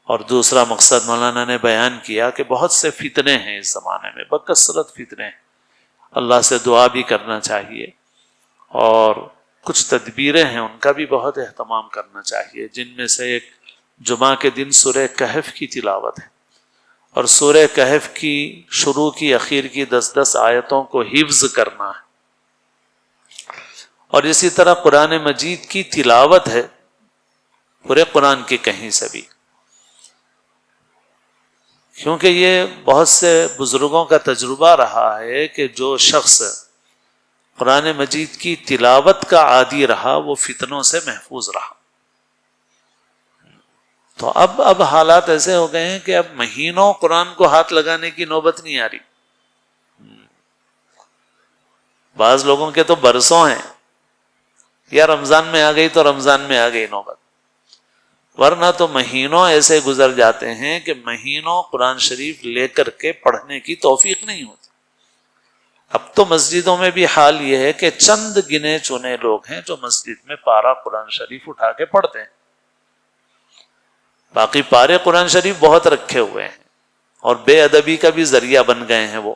اور دوسرا مقصد مولانا نے بیان کیا کہ بہت سے فتنے ہیں اس زمانے میں، بکثرت فتنے ہیں، اللہ سے دعا بھی کرنا چاہیے، اور کچھ تدبیریں ہیں ان کا بھی بہت اہتمام کرنا چاہیے، جن میں سے ایک جمعہ کے دن سورہ کہف کی تلاوت ہے، اور سورہ کہف کی شروع کی اخیر کی 10 آیتوں کو حفظ کرنا ہے، اور اسی طرح قرآن مجید کی تلاوت ہے پورے قرآن کی کہیں سے بھی، کیونکہ یہ بہت سے بزرگوں کا تجربہ رہا ہے کہ جو شخص قرآن مجید کی تلاوت کا عادی رہا وہ فتنوں سے محفوظ رہا۔ تو اب حالات ایسے ہو گئے ہیں کہ اب مہینوں قرآن کو ہاتھ لگانے کی نوبت نہیں آ رہی، بعض لوگوں کے تو برسوں ہیں، یا رمضان میں آ گئی تو رمضان میں آ گئی نوبت، ورنہ تو مہینوں ایسے گزر جاتے ہیں کہ مہینوں قرآن شریف لے کر کے پڑھنے کی توفیق نہیں ہوتی۔ اب تو مسجدوں میں بھی حال یہ ہے کہ چند گنے چنے لوگ ہیں جو مسجد میں پارہ قرآن شریف اٹھا کے پڑھتے ہیں، باقی پارے قرآن شریف بہت رکھے ہوئے ہیں، اور بے ادبی کا بھی ذریعہ بن گئے ہیں وہ،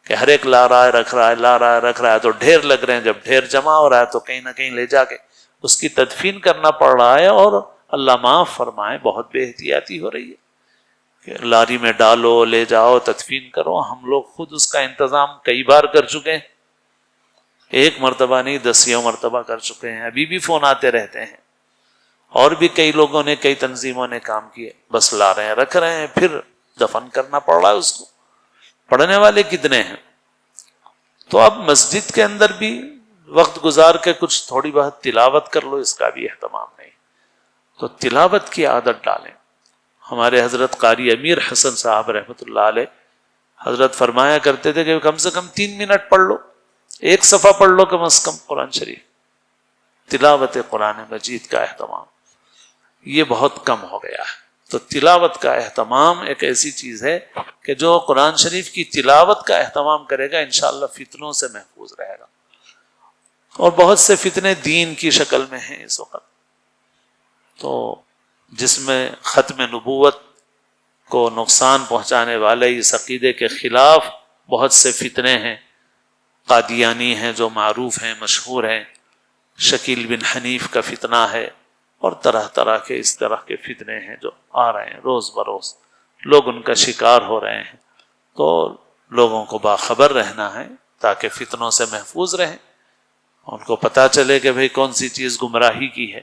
کہ ہر ایک لا رہا ہے رکھ رہا ہے، لا رہا ہے رکھ رہا ہے، تو ڈھیر لگ رہے ہیں، جب ڈھیر جمع ہو رہا ہے تو کہیں نہ کہیں لے جا کے اس کی تدفین کرنا پڑ رہا ہے، اور اللہ معاف فرمائے بہت بے احتیاطی ہو رہی ہے کہ لاری میں ڈالو، لے جاؤ، تدفین کرو۔ ہم لوگ خود اس کا انتظام کئی بار کر چکے ہیں، ایک مرتبہ نہیں 10 مرتبہ کر چکے ہیں، ابھی بھی فون آتے رہتے ہیں، اور بھی کئی لوگوں نے، کئی تنظیموں نے کام کیے، بس لا رہے ہیں رکھ رہے ہیں، پھر دفن کرنا پڑ رہا ہے اس کو، پڑھنے والے کتنے ہیں۔ تو اب مسجد کے اندر بھی وقت گزار کے کچھ تھوڑی بہت تلاوت کر لو، اس کا بھی اہتمام نہیں، تو تلاوت کی عادت ڈالیں۔ ہمارے حضرت قاری امیر حسن صاحب رحمۃ اللہ علیہ حضرت فرمایا کرتے تھے کہ کم سے کم 3 منٹ پڑھ لو، ایک صفحہ پڑھ لو کم از کم قرآن شریف۔ تلاوت قرآن مجید کا اہتمام یہ بہت کم ہو گیا ہے، تو تلاوت کا اہتمام ایک ایسی چیز ہے کہ جو قرآن شریف کی تلاوت کا اہتمام کرے گا انشاءاللہ فتنوں سے محفوظ رہے گا۔ اور بہت سے فتنے دین کی شکل میں ہیں اس وقت، تو جس میں ختم نبوت کو نقصان پہنچانے والے اس عقیدے کے خلاف بہت سے فتنے ہیں، قادیانی ہیں جو معروف ہیں، مشہور ہیں، شکیل بن حنیف کا فتنہ ہے، اور طرح طرح کے اس طرح کے فتنے ہیں جو آ رہے ہیں روز بروز، لوگ ان کا شکار ہو رہے ہیں۔ تو لوگوں کو باخبر رہنا ہے تاکہ فتنوں سے محفوظ رہیں، ان کو پتہ چلے کہ بھئی کون سی چیز گمراہی کی ہے۔